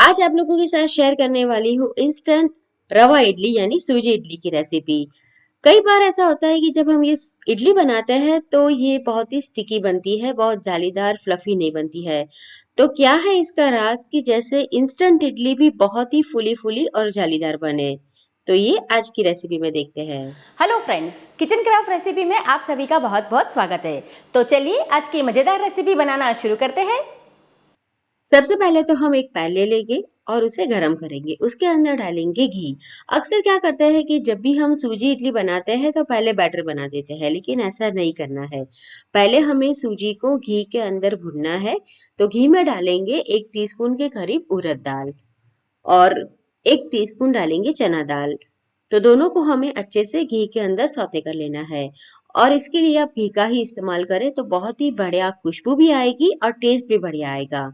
आज आप लोगों के साथ शेयर करने वाली हूँ इंस्टेंट रवा इडली यानी सूजी इडली की रेसिपी। कई बार ऐसा होता है कि जब हम ये इडली बनाते हैं तो ये बहुत ही स्टिकी बनती है, बहुत जालीदार फ्लफी नहीं बनती है। तो क्या है इसका राज कि जैसे इंस्टेंट इडली भी बहुत ही फूली फूली और जालीदार बने। तो ये आज की रेसिपी में देखते हैं। Hello friends, kitchen craft recipe में आप सभी का बहुत बहुत स्वागत है। तो चलिए आज की मजेदार रेसिपी बनाना शुरू करते हैं। सबसे पहले तो हम एक पैन ले लेंगे और उसे गरम करेंगे। उसके अंदर डालेंगे घी। अक्सर क्या करते हैं कि जब भी हम सूजी इडली बनाते हैं तो पहले बैटर बना देते हैं, लेकिन ऐसा नहीं करना है। पहले हमें सूजी को घी के अंदर भुनना है। तो घी में डालेंगे 1 टीस्पून के करीब उड़द दाल और 1 टीस्पून डालेंगे चना दाल। तो दोनों को हमें अच्छे से घी के अंदर सौते कर लेना है। और इसके लिए आप घी का ही इस्तेमाल करें तो बहुत ही बढ़िया खुशबू भी आएगी और टेस्ट भी बढ़िया आएगा।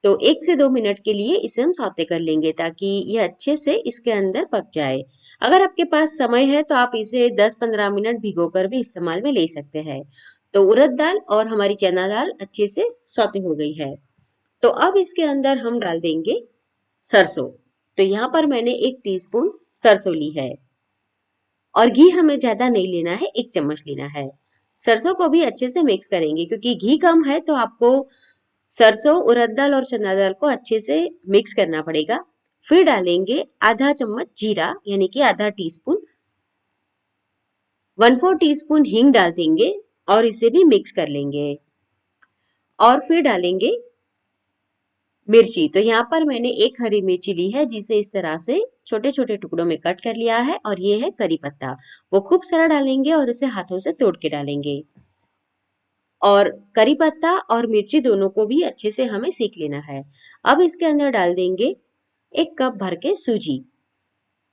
तो 1 से 2 मिनट के लिए इसे हम सौते कर लेंगे ताकि ये अच्छे से इसके अंदर पक जाए। अगर आपके पास समय है तो आप इसे 10-15 मिनट भिगो कर भी इस्तेमाल में ले सकते हैं। तो उड़द दाल और हमारी चना दाल अच्छे से सौते हो गई है। तो अब इसके अंदर हम डाल देंगे सरसों। तो यहाँ पर मैंने 1 टीस्पून सरसों ली है और घी हमें ज्यादा नहीं लेना है, 1 चम्मच लेना है। सरसों को भी अच्छे से मिक्स करेंगे क्योंकि घी कम है तो आपको सरसों उड़द दाल और चना दाल को अच्छे से मिक्स करना पड़ेगा। फिर डालेंगे आधा चम्मच जीरा यानी कि आधा टीस्पून, 1/4 टीस्पून हींग डाल देंगे और इसे भी मिक्स कर लेंगे। और फिर डालेंगे मिर्ची। तो यहाँ पर मैंने एक हरी मिर्ची ली है जिसे इस तरह से छोटे छोटे टुकड़ों में कट कर लिया है। और ये है करी पत्ता, वो खूब सारा डालेंगे और इसे हाथों से तोड़ के डालेंगे। और करी पत्ता और मिर्ची दोनों को भी अच्छे से हमें सीख लेना है। अब इसके अंदर डाल देंगे 1 कप भर के सूजी।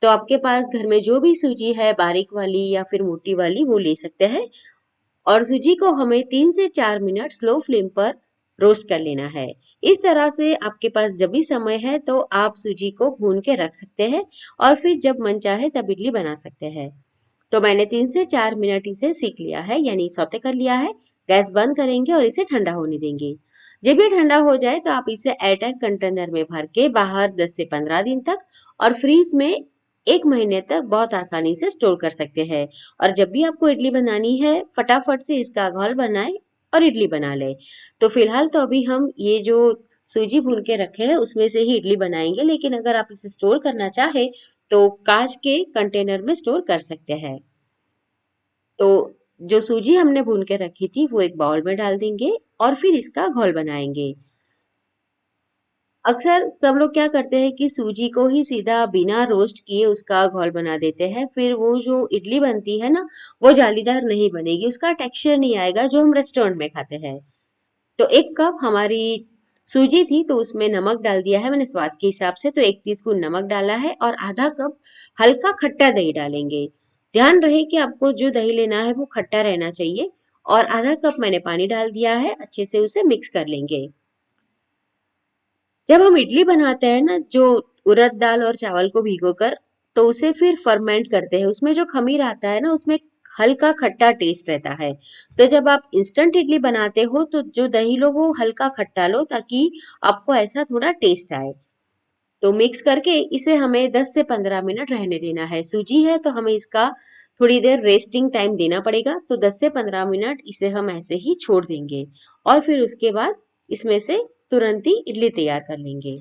तो आपके पास घर में जो भी सूजी है, बारीक वाली या फिर मोटी वाली, वो ले सकते हैं। और सूजी को हमें 3 से 4 मिनट स्लो फ्लेम पर रोस्ट कर लेना है। इस तरह से आपके पास जब भी समय है तो आप सूजी को भून के रख सकते हैं और फिर जब मन चाहे तब इडली बना सकते हैं। तो मैंने 3 से 4 मिनट इसे सीख लिया है यानी सौते कर लिया है। गैस बंद करेंगे और इसे ठंडा होने देंगे। जब ये ठंडा हो जाए तो आप इसे एयरटाइट कंटेनर में भर के बाहर 10 से 15 दिन तक और फ्रीज में 1 महीने तक बहुत आसानी से स्टोर कर सकते हैं। और जब भी आपको इडली बनानी है फटाफट से इसका घोल बनाए और इडली बना ले। तो फिलहाल तो अभी हम ये जो सूजी भून के रखे हैं उसमें से ही इडली बनाएंगे, लेकिन अगर आप इसे स्टोर करना चाहे तो कांच के कंटेनर में स्टोर कर सकते हैं। तो जो सूजी हमने भून के रखी थी वो एक बाउल में डाल देंगे और फिर इसका घोल बनाएंगे। अक्सर सब लोग क्या करते हैं कि सूजी को ही सीधा बिना रोस्ट किए उसका घोल बना देते हैं, फिर वो जो इडली बनती है ना वो जालीदार नहीं बनेगी, उसका टेक्सचर नहीं आएगा जो हम रेस्टोरेंट में खाते हैं। तो 1 कप हमारी सूजी थी तो उसमें नमक डाल दिया है मैंने स्वाद के हिसाब से। तो 1 टीस्पून नमक डाला है और आधा कप हल्का खट्टा दही डालेंगे। ध्यान रहे कि आपको जो दही लेना है वो खट्टा रहना चाहिए। और आधा कप मैंने पानी डाल दिया है, अच्छे से उसे मिक्स कर लेंगे। जब हम इडली बनाते हैं ना, जो उड़द दाल और चावल को भिगोकर, तो उसे फिर फर्मेंट करते हैं, उसमें जो खमीर आता है ना उसमें हल्का खट्टा टेस्ट रहता है। तो जब आप इंस्टेंट इडली बनाते हो तो जो दही लो वो हल्का खट्टा लो ताकि आपको ऐसा थोड़ा टेस्ट आए। तो मिक्स करके इसे हमें 10 से 15 मिनट रहने देना है। सूजी है तो हमें इसका थोड़ी देर रेस्टिंग टाइम देना पड़ेगा। तो 10 से 15 मिनट इसे हम ऐसे ही छोड़ देंगे और फिर उसके बाद इसमें से तुरंत ही इडली तैयार कर लेंगे।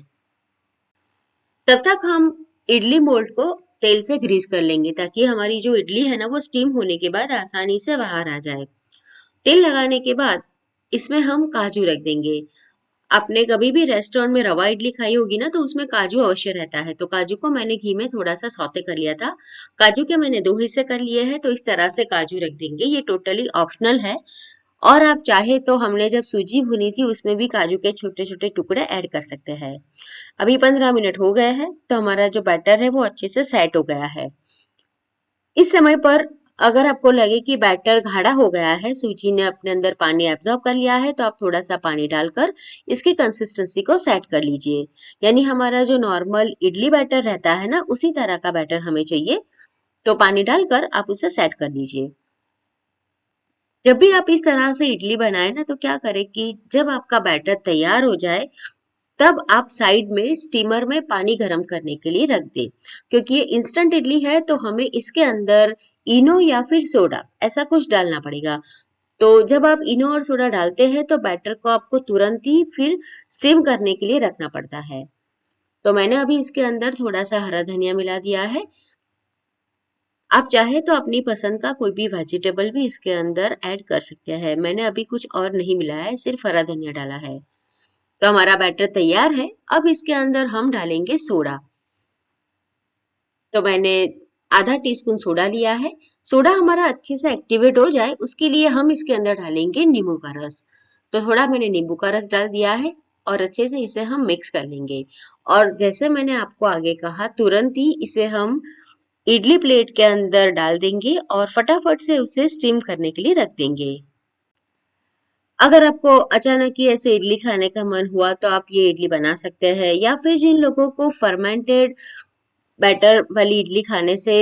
तब तक हम इडली मोल्ड को तेल से ग्रीस कर लेंगे ताकि हमारी जो इडली है ना वो स्टीम होने के बाद आसानी से बाहर आ जाए। तेल लगाने के बाद इसमें हम काजू रख देंगे। आपने कभी भी रेस्टोरेंट में रवा इडली खाई होगी ना तो उसमें काजू अवश्य रहता है। तो काजू को मैंने घी में थोड़ा सा सौते कर लिया था। काजू के मैंने 2 हिस्से कर लिए हैं, तो इस तरह से काजू रख देंगे। ये टोटली ऑप्शनल है। और आप चाहे तो हमने जब सूजी भुनी थी उसमें भी काजू के छोटे छोटे टुकड़े ऐड कर सकते हैं। अभी 15 मिनट हो गए हैं तो हमारा जो बैटर है वो अच्छे से सेट हो गया है। इस समय पर अगर आपको लगे कि बैटर गाढ़ा हो गया है, सूजी ने अपने अंदर पानी एब्जॉर्ब कर लिया है, तो आप थोड़ा सा पानी डालकर इसकी कंसिस्टेंसी को सेट कर लीजिए। यानी हमारा जो नॉर्मल इडली बैटर रहता है ना उसी तरह का बैटर हमें चाहिए। तो पानी डालकर आप उसे सेट कर लीजिए। जब भी आप इस तरह से इडली बनाए ना तो क्या करें कि जब आपका बैटर तैयार हो जाए तब आप साइड में स्टीमर में पानी गर्म करने के लिए रख दें। क्योंकि ये इंस्टेंट इडली है तो हमें इसके अंदर इनो या फिर सोडा ऐसा कुछ डालना पड़ेगा। तो जब आप इनो और सोडा डालते हैं तो बैटर को आपको तुरंत ही फिर स्टीम करने के लिए रखना पड़ता है। तो मैंने अभी इसके अंदर थोड़ा सा हरा धनिया मिला दिया है। आप चाहे तो अपनी पसंद का कोई भी वेजिटेबल भी इसके अंदर ऐड कर सकते हैं। मैंने अभी कुछ और नहीं मिलाया है, सिर्फ हरा धनिया डाला है। तो हमारा बैटर तैयार है। अब इसके अंदर हम डालेंगे सोडा। तो मैंने आधा टीस्पून सोडा लिया है। सोडा हमारा अच्छे से एक्टिवेट हो जाए उसके लिए हम इसके अंदर डालेंगे नींबू का रस। तो थोड़ा मैंने नींबू का रस डाल दिया है और अच्छे से इसे हम मिक्स कर लेंगे। और जैसे मैंने आपको आगे कहा तुरंत ही इसे हम इडली प्लेट के अंदर डाल देंगे और फटाफट से उसे स्टीम करने के लिए रख देंगे। अगर आपको अचानक ही ऐसे इडली खाने का मन हुआ तो आप ये इडली बना सकते हैं, या फिर जिन लोगों को फर्मेंटेड बैटर वाली इडली खाने से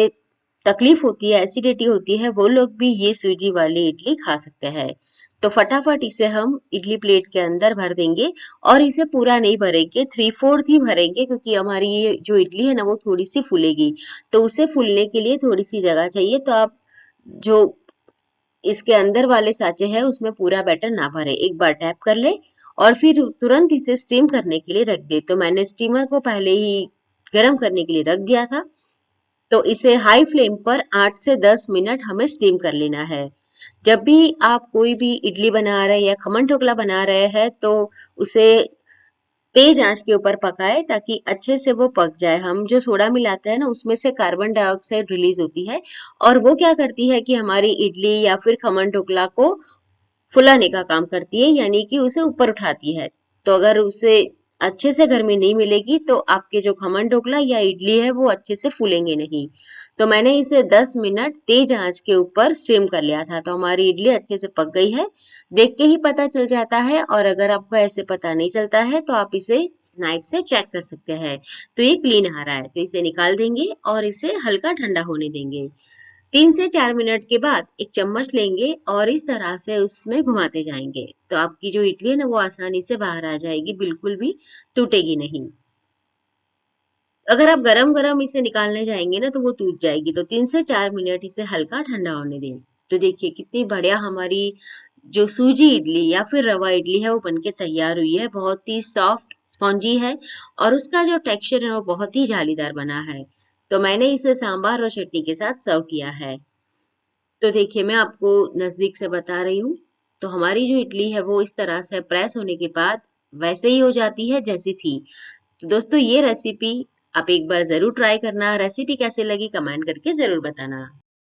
तकलीफ होती है, एसिडिटी होती है, वो लोग भी ये सूजी वाली इडली खा सकते हैं। तो फटाफट इसे हम इडली प्लेट के अंदर भर देंगे और इसे पूरा नहीं भरेंगे, 3/4 ही भरेंगे क्योंकि हमारी ये जो इडली है ना वो थोड़ी सी फूलेगी। तो उसे फूलने के लिए थोड़ी सी जगह चाहिए। तो आप जो इसके अंदर वाले साँचे हैं उसमें पूरा बैटर ना भरें, एक बार टैप कर लें और फिर तुरंत इसे स्टीम करने के लिए रख दें। तो मैंने स्टीमर को पहले ही गरम करने के लिए रख दिया था। तो इसे हाई फ्लेम पर 8 से 10 मिनट हमें स्टीम कर लेना है। जब भी आप कोई भी इडली बना रहे हैं या खमन ढोकला बना रहे हैं तो उसे तेज आंच के ऊपर पकाएं ताकि अच्छे से वो पक जाए। हम जो सोडा मिलाते हैं ना उसमें से कार्बन डाइऑक्साइड रिलीज होती है और वो क्या करती है कि हमारी इडली या फिर खमन ढोकला को फुलाने का काम करती है, यानी कि उसे ऊपर उठाती है। तो अगर उसे अच्छे से गर्मी नहीं मिलेगी तो आपके जो खमन ढोकला या इडली है वो अच्छे से फूलेंगे नहीं। तो मैंने इसे 10 मिनट तेज आंच के ऊपर स्टीम कर लिया था। तो हमारी इडली अच्छे से पक गई है, देख के ही पता चल जाता है। और अगर आपको ऐसे पता नहीं चलता है तो आप इसे नाइफ से चेक कर सकते हैं। तो ये क्लीन आ रहा है तो इसे निकाल देंगे और इसे हल्का ठंडा होने देंगे। 3 से 4 मिनट के बाद एक चम्मच लेंगे और इस तरह से उसमें घुमाते जाएंगे तो आपकी जो इडली है ना वो आसानी से बाहर आ जाएगी, बिल्कुल भी टूटेगी नहीं। अगर आप गरम गरम इसे निकालने जाएंगे ना तो वो टूट जाएगी। तो 3 से 4 मिनट इसे हल्का ठंडा होने दें। तो देखिए कितनी बढ़िया हमारी जो सूजी इडली या फिर रवा इडली है वो बनके तैयार हुई है। बहुत ही सॉफ्ट स्पॉन्जी है और उसका जो टेक्सचर है वो बहुत ही जालीदार बना है। तो मैंने इसे सांभर और चटनी के साथ सर्व किया है। तो देखिए मैं आपको नजदीक से बता रही हूँ। तो हमारी जो इडली है वो इस तरह से प्रेस होने के बाद वैसे ही हो जाती है जैसी थी। तो दोस्तों ये रेसिपी आप एक बार जरूर ट्राई करना। रेसिपी कैसे लगी कमेंट करके जरूर बताना।